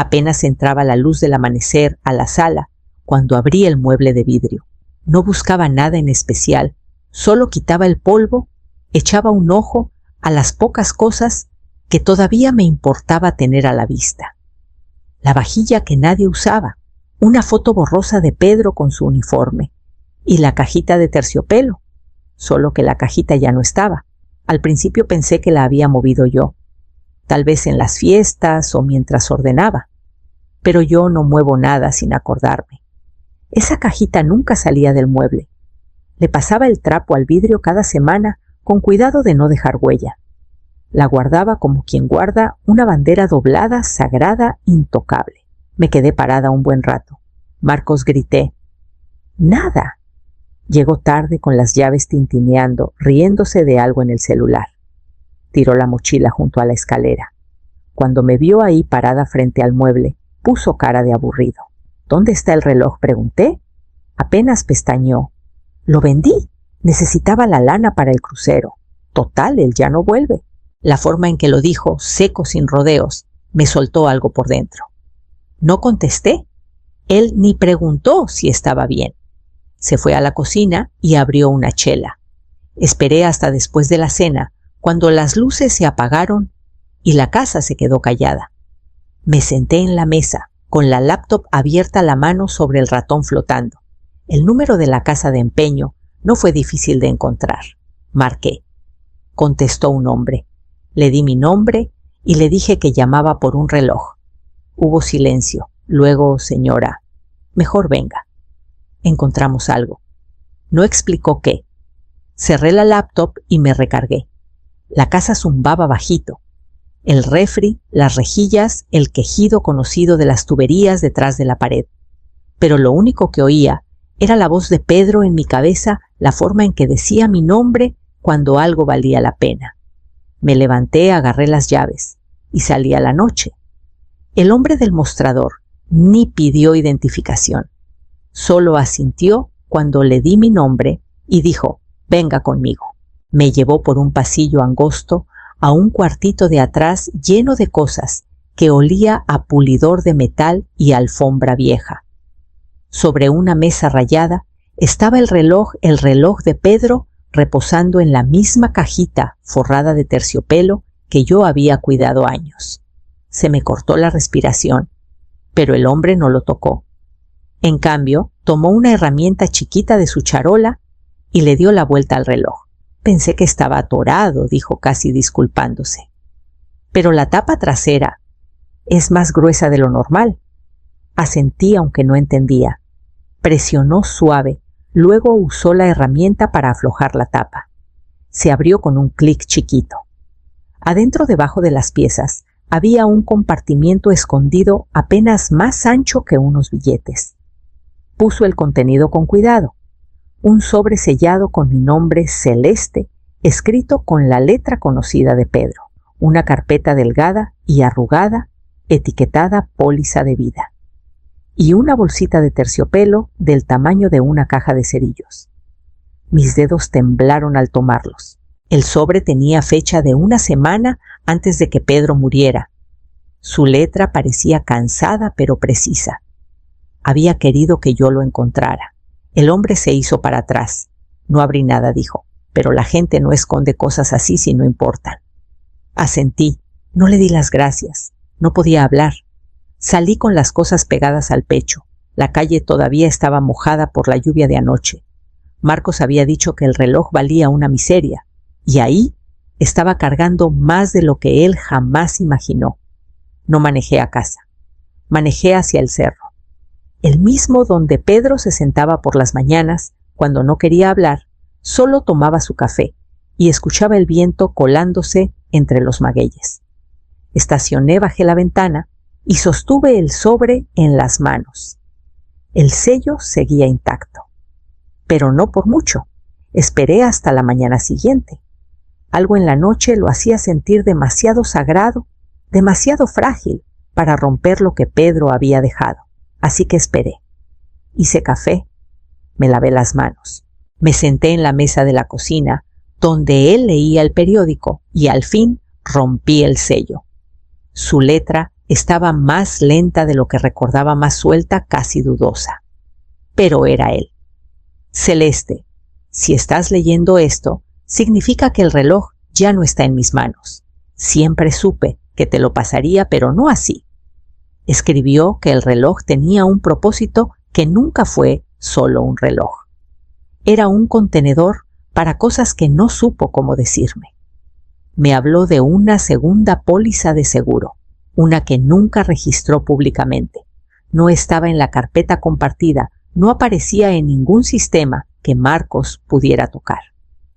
Apenas entraba la luz del amanecer a la sala cuando abrí el mueble de vidrio. No buscaba nada en especial, solo quitaba el polvo, echaba un ojo a las pocas cosas que todavía me importaba tener a la vista. La vajilla que nadie usaba, una foto borrosa de Pedro con su uniforme y la cajita de terciopelo, solo que la cajita ya no estaba. Al principio pensé que la había movido yo, tal vez en las fiestas o mientras ordenaba, pero yo no muevo nada sin acordarme. Esa cajita nunca salía del mueble. Le pasaba el trapo al vidrio cada semana con cuidado de no dejar huella. La guardaba como quien guarda una bandera doblada, sagrada, intocable. Me quedé parada un buen rato. Marcos, grité. ¡Nada! Llegó tarde con las llaves tintineando, riéndose de algo en el celular. Tiró la mochila junto a la escalera. Cuando me vio ahí parada frente al mueble, puso cara de aburrido. ¿Dónde está el reloj?, pregunté. Apenas pestañeó. Lo vendí. Necesitaba la lana para el crucero. Total, él ya no vuelve. La forma en que lo dijo, seco, sin rodeos, me soltó algo por dentro. No contesté. Él ni preguntó si estaba bien. Se fue a la cocina y abrió una chela. Esperé hasta después de la cena, cuando las luces se apagaron y la casa se quedó callada. Me senté en la mesa, con la laptop abierta a la mano sobre el ratón flotando. El número de la casa de empeño no fue difícil de encontrar. Marqué. Contestó un hombre. Le di mi nombre y le dije que llamaba por un reloj. Hubo silencio. Luego, señora, mejor venga. Encontramos algo. No explicó qué. Cerré la laptop y me recargué. La casa zumbaba bajito. El refri, las rejillas, el quejido conocido de las tuberías detrás de la pared. Pero lo único que oía era la voz de Pedro en mi cabeza, la forma en que decía mi nombre cuando algo valía la pena. Me levanté, agarré las llaves y salí a la noche. El hombre del mostrador ni pidió identificación. Solo asintió cuando le di mi nombre y dijo, venga conmigo. Me llevó por un pasillo angosto a un cuartito de atrás lleno de cosas que olía a pulidor de metal y alfombra vieja. Sobre una mesa rayada estaba el reloj de Pedro reposando en la misma cajita forrada de terciopelo que yo había cuidado años. Se me cortó la respiración, pero el hombre no lo tocó. En cambio, tomó una herramienta chiquita de su charola y le dio la vuelta al reloj. Pensé que estaba atorado, dijo casi disculpándose. Pero la tapa trasera es más gruesa de lo normal. Asentí aunque no entendía. Presionó suave, luego usó la herramienta para aflojar la tapa. Se abrió con un clic chiquito. Adentro, debajo de las piezas, había un compartimiento escondido apenas más ancho que unos billetes. Puso el contenido con cuidado. Un sobre sellado con mi nombre celeste, escrito con la letra conocida de Pedro. Una carpeta delgada y arrugada, etiquetada póliza de vida. Y una bolsita de terciopelo del tamaño de una caja de cerillos. Mis dedos temblaron al tomarlos. El sobre tenía fecha de una semana antes de que Pedro muriera. Su letra parecía cansada pero precisa. Había querido que yo lo encontrara. El hombre se hizo para atrás. No abrí nada, dijo, pero la gente no esconde cosas así si no importan. Asentí. No le di las gracias. No podía hablar. Salí con las cosas pegadas al pecho. La calle todavía estaba mojada por la lluvia de anoche. Marcos había dicho que el reloj valía una miseria, y ahí estaba cargando más de lo que él jamás imaginó. No manejé a casa. Manejé hacia el cerro. El mismo donde Pedro se sentaba por las mañanas, cuando no quería hablar, solo tomaba su café y escuchaba el viento colándose entre los magueyes. Estacioné, bajé la ventana y sostuve el sobre en las manos. El sello seguía intacto. Pero no por mucho. Esperé hasta la mañana siguiente. Algo en la noche lo hacía sentir demasiado sagrado, demasiado frágil para romper lo que Pedro había dejado. Así que esperé. Hice café. Me lavé las manos. Me senté en la mesa de la cocina, donde él leía el periódico, y al fin rompí el sello. Su letra Estaba más lenta de lo que recordaba, más suelta, casi dudosa. Pero era él. Celeste, si estás leyendo esto, significa que el reloj ya no está en mis manos. Siempre supe que te lo pasaría, pero no así. Escribió que el reloj tenía un propósito que nunca fue solo un reloj. Era un contenedor para cosas que no supo cómo decirme. Me habló de una segunda póliza de seguro, una que nunca registró públicamente. No estaba en la carpeta compartida, no aparecía en ningún sistema que Marcos pudiera tocar.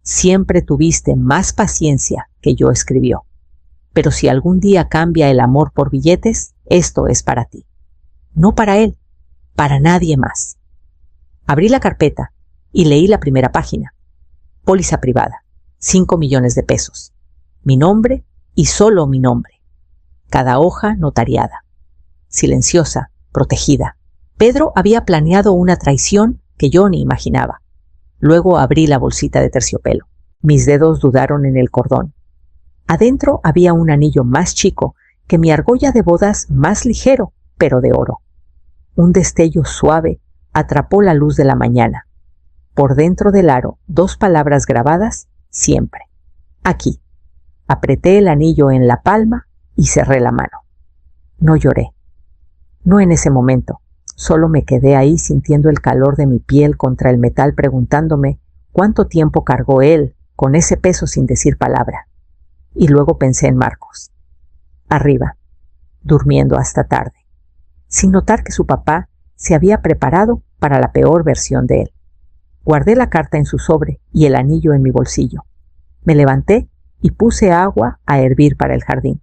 Siempre tuviste más paciencia que yo, escribió. Pero si algún día cambia el amor por billetes, esto es para ti. No para él, para nadie más. Abrí la carpeta y leí la primera página. Póliza privada, 5 millones de pesos. Mi nombre y solo mi nombre. Cada hoja notariada. Silenciosa, protegida. Pedro había planeado una traición que yo ni imaginaba. Luego abrí la bolsita de terciopelo. Mis dedos dudaron en el cordón. Adentro había un anillo más chico que mi argolla de bodas, más ligero, pero de oro. Un destello suave atrapó la luz de la mañana. Por dentro del aro, 2 palabras grabadas, siempre. Aquí. Apreté el anillo en la palma y cerré la mano. No lloré. No en ese momento. Solo me quedé ahí sintiendo el calor de mi piel contra el metal, preguntándome cuánto tiempo cargó él con ese peso sin decir palabra. Y luego pensé en Marcos. Arriba, durmiendo hasta tarde, sin notar que su papá se había preparado para la peor versión de él. Guardé la carta en su sobre y el anillo en mi bolsillo. Me levanté y puse agua a hervir para el jardín.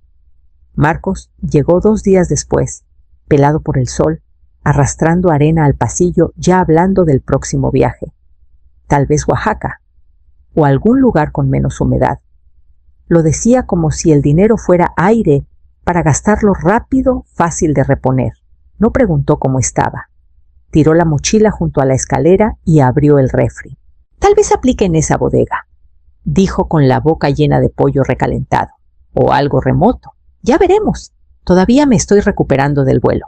Marcos llegó 2 días después, pelado por el sol, arrastrando arena al pasillo, ya hablando del próximo viaje. Tal vez Oaxaca, o algún lugar con menos humedad. Lo decía como si el dinero fuera aire para gastarlo rápido, fácil de reponer. No preguntó cómo estaba. Tiró la mochila junto a la escalera y abrió el refri. Tal vez aplique en esa bodega, dijo con la boca llena de pollo recalentado. O algo remoto. Ya veremos. Todavía me estoy recuperando del vuelo.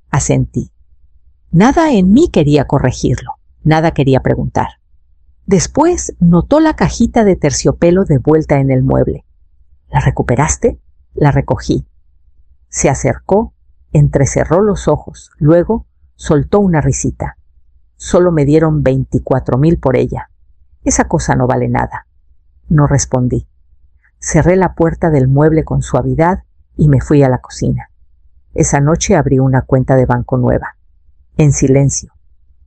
Asentí. Nada en mí quería corregirlo. Nada quería preguntar. Después notó la cajita de terciopelo de vuelta en el mueble. ¿La recuperaste? La recogí. Se acercó, entrecerró los ojos, luego soltó una risita. Solo me dieron 24,000 por ella. Esa cosa no vale nada. No respondí. Cerré la puerta del mueble con suavidad y me fui a la cocina. Esa noche abrí una cuenta de banco nueva. En silencio.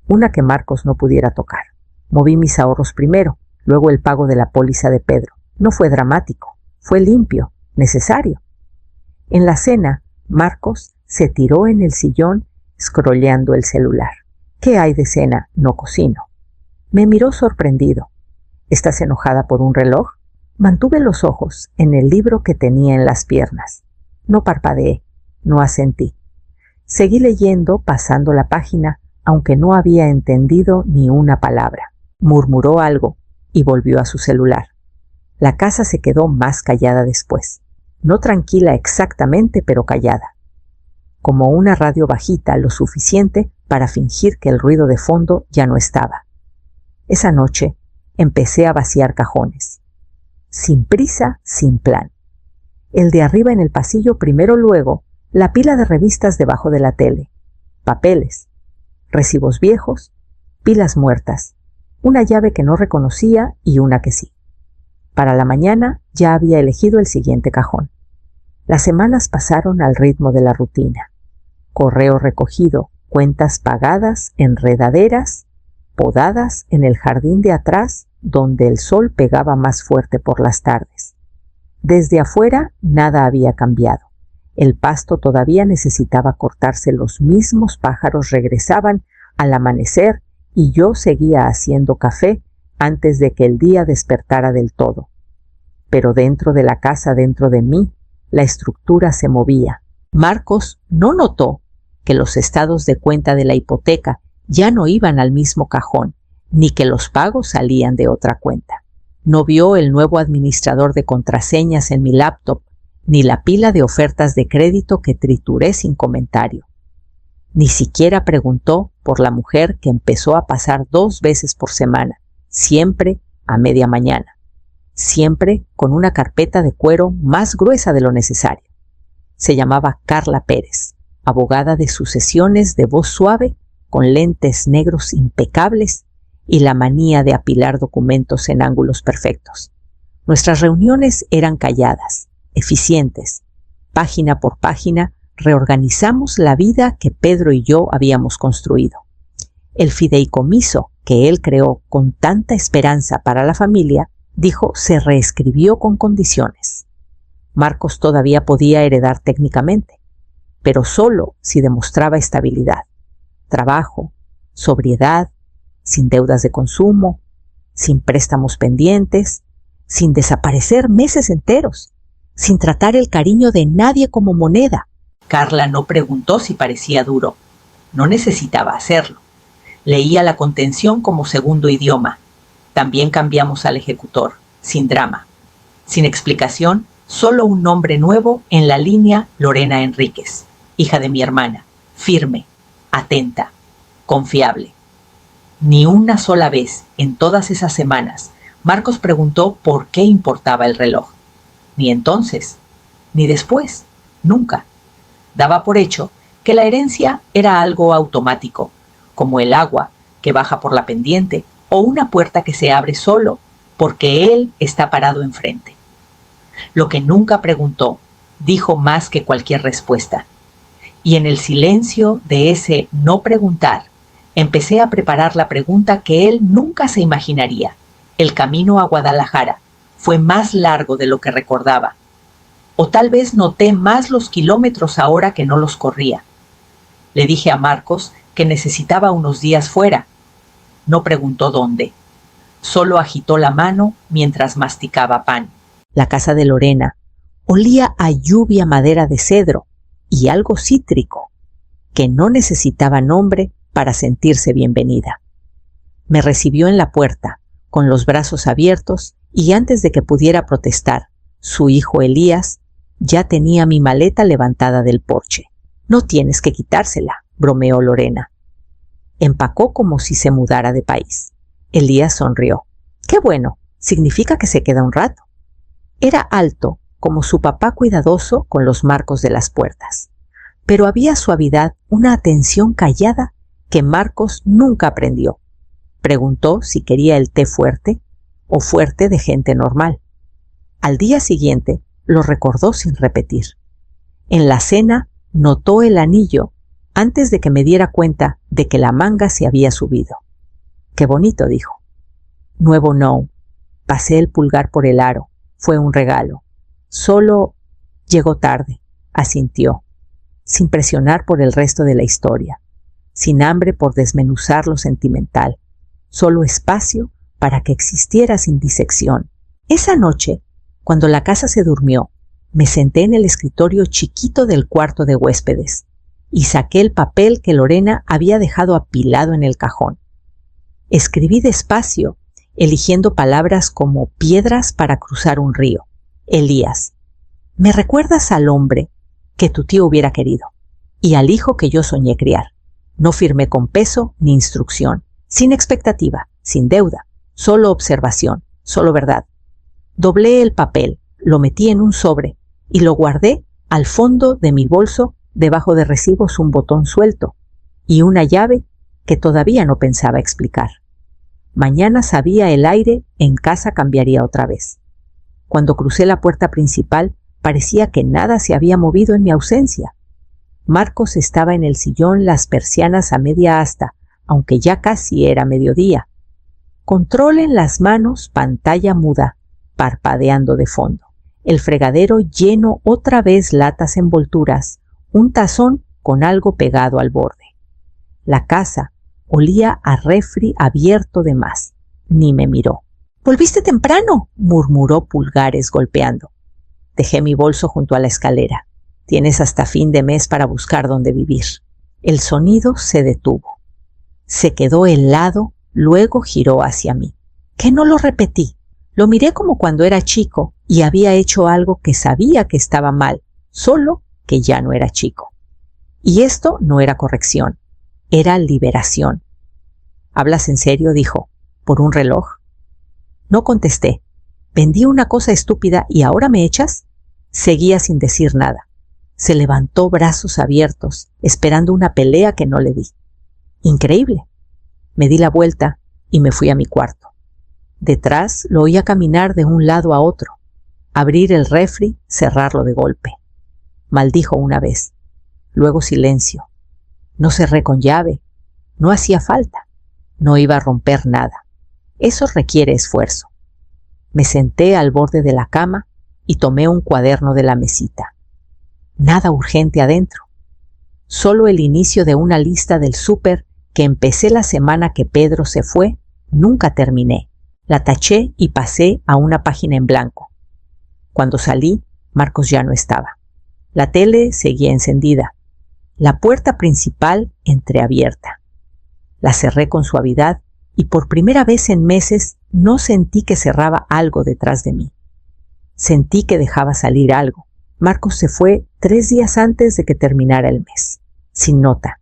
Una que Marcos no pudiera tocar. Moví mis ahorros primero, luego el pago de la póliza de Pedro. No fue dramático, fue limpio, necesario. En la cena, Marcos se tiró en el sillón scrolleando el celular. ¿Qué hay de cena? No cocino. Me miró sorprendido. ¿Estás enojada por un reloj? Mantuve los ojos en el libro que tenía en las piernas. No parpadeé, no asentí. Seguí leyendo, pasando la página, aunque no había entendido ni una palabra. Murmuró algo y volvió a su celular. La casa se quedó más callada después. No tranquila exactamente, pero callada. Como una radio bajita, lo suficiente para fingir que el ruido de fondo ya no estaba. Esa noche empecé a vaciar cajones. Sin prisa, sin plan. El de arriba en el pasillo primero, luego la pila de revistas debajo de la tele. Papeles. Recibos viejos, pilas muertas, una llave que no reconocía y una que sí. Para la mañana ya había elegido el siguiente cajón. Las semanas pasaron al ritmo de la rutina. Correo recogido, cuentas pagadas, enredaderas, podadas en el jardín de atrás, donde el sol pegaba más fuerte por las tardes. Desde afuera nada había cambiado. El pasto todavía necesitaba cortarse, los mismos pájaros regresaban al amanecer y yo seguía haciendo café antes de que el día despertara del todo. Pero dentro de la casa, dentro de mí, la estructura se movía. Marcos no notó que los estados de cuenta de la hipoteca ya no iban al mismo cajón, ni que los pagos salían de otra cuenta. No vio el nuevo administrador de contraseñas en mi laptop, ni la pila de ofertas de crédito que trituré sin comentario. Ni siquiera preguntó por la mujer que empezó a pasar 2 veces por semana, siempre a media mañana, siempre con una carpeta de cuero más gruesa de lo necesario. Se llamaba Carla Pérez, abogada de sucesiones de voz suave, con lentes negros impecables y la manía de apilar documentos en ángulos perfectos. Nuestras reuniones eran calladas, eficientes. Página por página reorganizamos la vida que Pedro y yo habíamos construido. El fideicomiso que él creó con tanta esperanza para la familia, dijo, se reescribió con condiciones. Marcos todavía podía heredar técnicamente, pero solo si demostraba estabilidad, trabajo, sobriedad, sin deudas de consumo, sin préstamos pendientes, sin desaparecer meses enteros, sin tratar el cariño de nadie como moneda. Carla no preguntó si parecía duro. No necesitaba hacerlo. Leía la contención como segundo idioma. También cambiamos al ejecutor, sin drama. Sin explicación, solo un nombre nuevo en la línea Lorena Enríquez, hija de mi hermana, firme, atenta, confiable. Ni una sola vez en todas esas semanas Marcos preguntó por qué importaba el reloj. Ni entonces, ni después, nunca. Daba por hecho que la herencia era algo automático, como el agua que baja por la pendiente o una puerta que se abre solo porque él está parado enfrente. Lo que nunca preguntó dijo más que cualquier respuesta. Y en el silencio de ese no preguntar, empecé a preparar la pregunta que él nunca se imaginaría. El camino a Guadalajara fue más largo de lo que recordaba. O tal vez noté más los kilómetros ahora que no los corría. Le dije a Marcos que necesitaba unos días fuera. No preguntó dónde. Solo agitó la mano mientras masticaba pan. La casa de Lorena olía a lluvia madera de cedro y algo cítrico, que no necesitaba nombre para sentirse bienvenida. Me recibió en la puerta, con los brazos abiertos, y antes de que pudiera protestar, su hijo Elías ya tenía mi maleta levantada del porche. No tienes que quitársela, bromeó Lorena. Empacó como si se mudara de país. Elías sonrió. Qué bueno, significa que se queda un rato. Era alto, como su papá cuidadoso con los marcos de las puertas, pero había suavidad, una atención callada que Marcos nunca aprendió. Preguntó si quería el té fuerte o fuerte de gente normal. Al día siguiente lo recordó sin repetir. En la cena notó el anillo antes de que me diera cuenta de que la manga se había subido. Qué bonito, dijo. Nuevo no. Pasé el pulgar por el aro. Fue un regalo. Solo llegó tarde, asintió, sin presionar por el resto de la historia, sin hambre por desmenuzar lo sentimental, solo espacio para que existiera sin disección. Esa noche, cuando la casa se durmió, me senté en el escritorio chiquito del cuarto de huéspedes y saqué el papel que Lorena había dejado apilado en el cajón. Escribí despacio, eligiendo palabras como piedras para cruzar un río. Elías, me recuerdas al hombre que tu tío hubiera querido y al hijo que yo soñé criar. No firmé con peso ni instrucción, sin expectativa, sin deuda, solo observación, solo verdad. Doblé el papel, lo metí en un sobre y lo guardé al fondo de mi bolso, debajo de recibos un botón suelto y una llave que todavía no pensaba explicar. Mañana sabía el aire, en casa cambiaría otra vez. Cuando crucé la puerta principal, parecía que nada se había movido en mi ausencia. Marcos estaba en el sillón, las persianas a media asta, aunque ya casi era mediodía. Control en las manos, pantalla muda, parpadeando de fondo. El fregadero lleno otra vez latas envolturas, un tazón con algo pegado al borde. La casa olía a refri abierto de más. Ni me miró. —¿Volviste temprano? —murmuró pulgares golpeando. Dejé mi bolso junto a la escalera. Tienes hasta fin de mes para buscar dónde vivir. El sonido se detuvo. Se quedó helado, luego giró hacia mí. —¿Qué no lo repetí? Lo miré como cuando era chico, y había hecho algo que sabía que estaba mal, solo que ya no era chico. Y esto no era corrección, era liberación. ¿Hablas en serio?, dijo. ¿Por un reloj? No contesté. ¿Vendí una cosa estúpida y ahora me echas? Seguía sin decir nada. Se levantó brazos abiertos, esperando una pelea que no le di. Increíble. Me di la vuelta y me fui a mi cuarto. Detrás lo oía caminar de un lado a otro, abrir el refri, cerrarlo de golpe. Maldijo una vez. Luego silencio. No cerré con llave. No hacía falta. No iba a romper nada. Eso requiere esfuerzo. Me senté al borde de la cama y tomé un cuaderno de la mesita. Nada urgente adentro. Solo el inicio de una lista del súper que empecé la semana que Pedro se fue. Nunca terminé. La taché y pasé a una página en blanco. Cuando salí, Marcos ya no estaba. La tele seguía encendida. La puerta principal entreabierta. La cerré con suavidad y por primera vez en meses no sentí que cerraba algo detrás de mí. Sentí que dejaba salir algo. Marcos se fue 3 días antes de que terminara el mes, sin nota,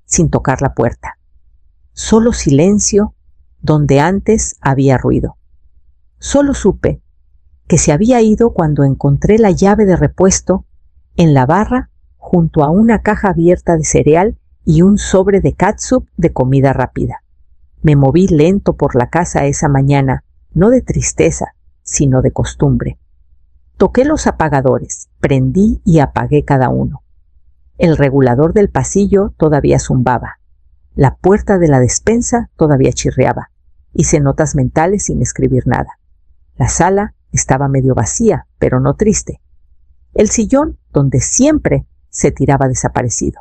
sin tocar la puerta. Solo silencio donde antes había ruido. Solo supe que se había ido cuando encontré la llave de repuesto en la barra junto a una caja abierta de cereal y un sobre de catsup de comida rápida. Me moví lento por la casa esa mañana, no de tristeza, sino de costumbre. Toqué los apagadores, prendí y apagué cada uno. El regulador del pasillo todavía zumbaba. La puerta de la despensa todavía chirriaba. Hice notas mentales sin escribir nada. La sala estaba medio vacía, pero no triste. El sillón, donde siempre se tiraba desaparecido.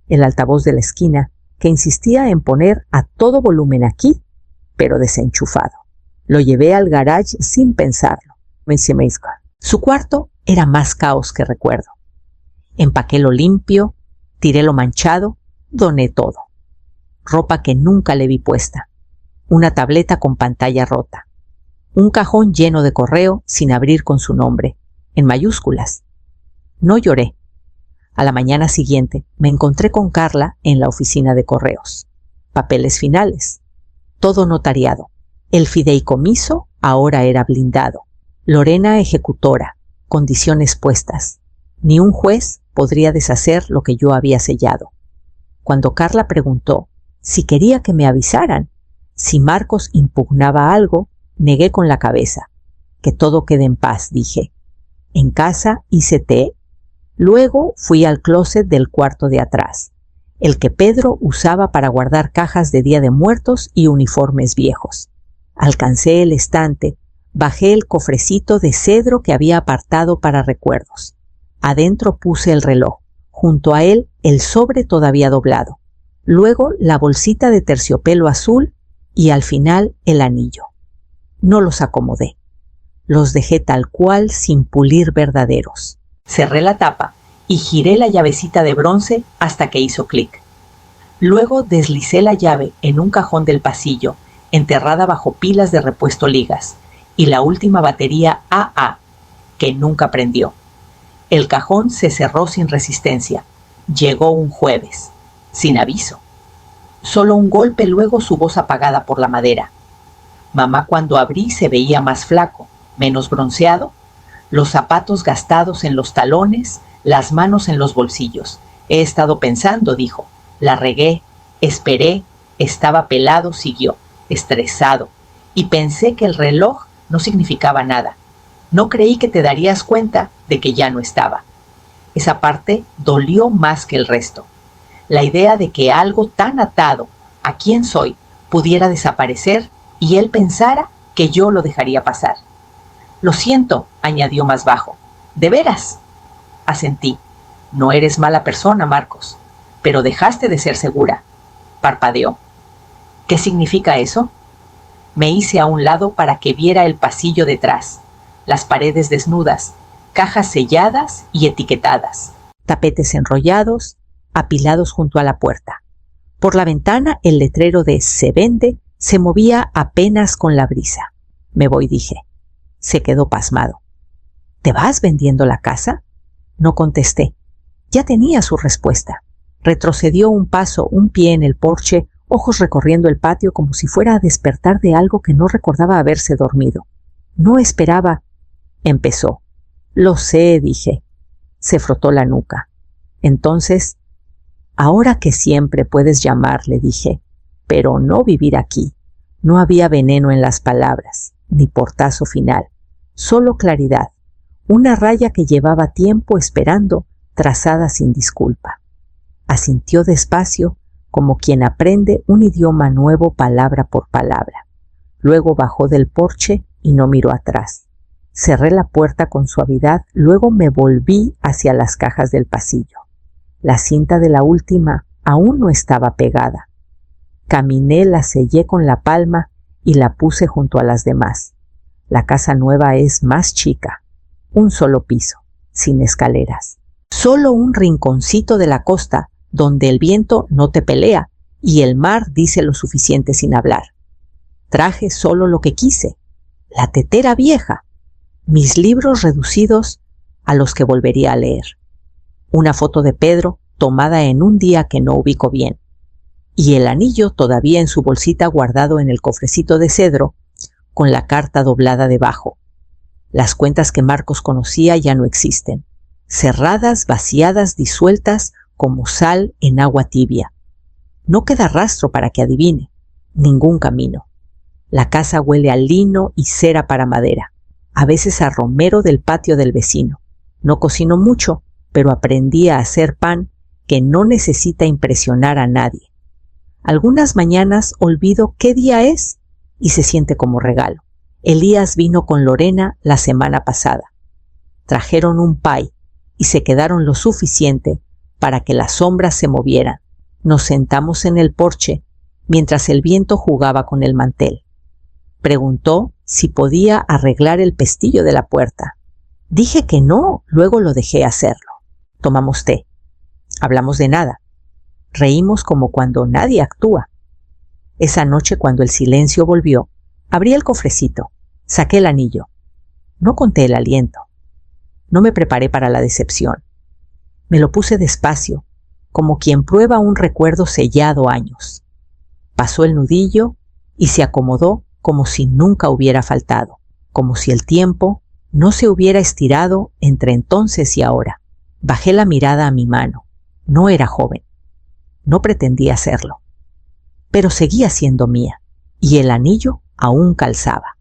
El altavoz de la esquina, que insistía en poner a todo volumen aquí, pero desenchufado. Lo llevé al garage sin pensarlo. Su cuarto era más caos que recuerdo. Empaqué lo limpio, tiré lo manchado, doné todo. Ropa que nunca le vi puesta. Una tableta con pantalla rota. Un cajón lleno de correo sin abrir con su nombre, en mayúsculas. No lloré. A la mañana siguiente me encontré con Carla en la oficina de correos. Papeles finales. Todo notariado. El fideicomiso ahora era blindado. Lorena ejecutora. Condiciones puestas. Ni un juez podría deshacer lo que yo había sellado. Cuando Carla preguntó si quería que me avisaran, si Marcos impugnaba algo, negué con la cabeza. Que todo quede en paz, dije. En casa hice té. Luego fui al closet del cuarto de atrás, el que Pedro usaba para guardar cajas de Día de Muertos y uniformes viejos. Alcancé el estante, bajé el cofrecito de cedro que había apartado para recuerdos. Adentro puse el reloj, junto a él el sobre todavía doblado, luego la bolsita de terciopelo azul y al final el anillo. No los acomodé. Los dejé tal cual sin pulir verdaderos. Cerré la tapa y giré la llavecita de bronce hasta que hizo clic. Luego deslicé la llave en un cajón del pasillo, enterrada bajo pilas de repuesto ligas, y la última batería AA, que nunca prendió. El cajón se cerró sin resistencia. Llegó un jueves, sin aviso. Solo un golpe, luego su voz apagada por la madera. Mamá cuando abrí se veía más flaco, menos bronceado, los zapatos gastados en los talones, las manos en los bolsillos. He estado pensando, dijo. La regué, esperé, estaba pelado, siguió, estresado. Y pensé que el reloj no significaba nada. No creí que te darías cuenta de que ya no estaba. Esa parte dolió más que el resto. La idea de que algo tan atado a quién soy pudiera desaparecer y él pensara que yo lo dejaría pasar. Lo siento, añadió más bajo. ¿De veras? Asentí. No eres mala persona, Marcos, pero dejaste de ser segura. Parpadeó. ¿Qué significa eso? Me hice a un lado para que viera el pasillo detrás, las paredes desnudas, cajas selladas y etiquetadas, tapetes enrollados, apilados junto a la puerta. Por la ventana el letrero de "Se vende" se movía apenas con la brisa. Me voy, dije. Se quedó pasmado. ¿Te vas vendiendo la casa? No contesté. Ya tenía su respuesta. Retrocedió un paso, un pie en el porche, ojos recorriendo el patio como si fuera a despertar de algo que no recordaba haberse dormido. No esperaba. Empezó. Lo sé, dije. Se frotó la nuca. Entonces, ahora que siempre puedes llamar, le dije, pero no vivir aquí. No había veneno en las palabras, ni portazo final, solo claridad, una raya que llevaba tiempo esperando, trazada sin disculpa. Asintió despacio, como quien aprende un idioma nuevo palabra por palabra. Luego bajó del porche y no miró atrás. Cerré la puerta con suavidad, luego me volví hacia las cajas del pasillo. La cinta de la última aún no estaba pegada. Caminé, la sellé con la palma y la puse junto a las demás. La casa nueva es más chica, un solo piso, sin escaleras. Solo un rinconcito de la costa donde el viento no te pelea y el mar dice lo suficiente sin hablar. Traje solo lo que quise, la tetera vieja, mis libros reducidos a los que volvería a leer. Una foto de Pedro tomada en un día que no ubico bien, y el anillo todavía en su bolsita guardado en el cofrecito de cedro, con la carta doblada debajo. Las cuentas que Marcos conocía ya no existen, cerradas, vaciadas, disueltas como sal en agua tibia. No queda rastro para que adivine, ningún camino. La casa huele a lino y cera para madera, a veces a romero del patio del vecino. No cocino mucho, pero aprendí a hacer pan que no necesita impresionar a nadie. Algunas mañanas olvido qué día es y se siente como regalo. Elías vino con Lorena la semana pasada. Trajeron un pay y se quedaron lo suficiente para que las sombras se movieran. Nos sentamos en el porche mientras el viento jugaba con el mantel. Preguntó si podía arreglar el pestillo de la puerta. Dije que no, luego lo dejé hacerlo. Tomamos té. Hablamos de nada. Reímos como cuando nadie actúa. Esa noche, cuando el silencio volvió, abrí el cofrecito, saqué el anillo. No conté el aliento. No me preparé para la decepción. Me lo puse despacio, como quien prueba un recuerdo sellado años. Pasó el nudillo y se acomodó como si nunca hubiera faltado, como si el tiempo no se hubiera estirado entre entonces y ahora. Bajé la mirada a mi mano. No era joven. No pretendía serlo. Pero seguía siendo mía, y el anillo aún calzaba.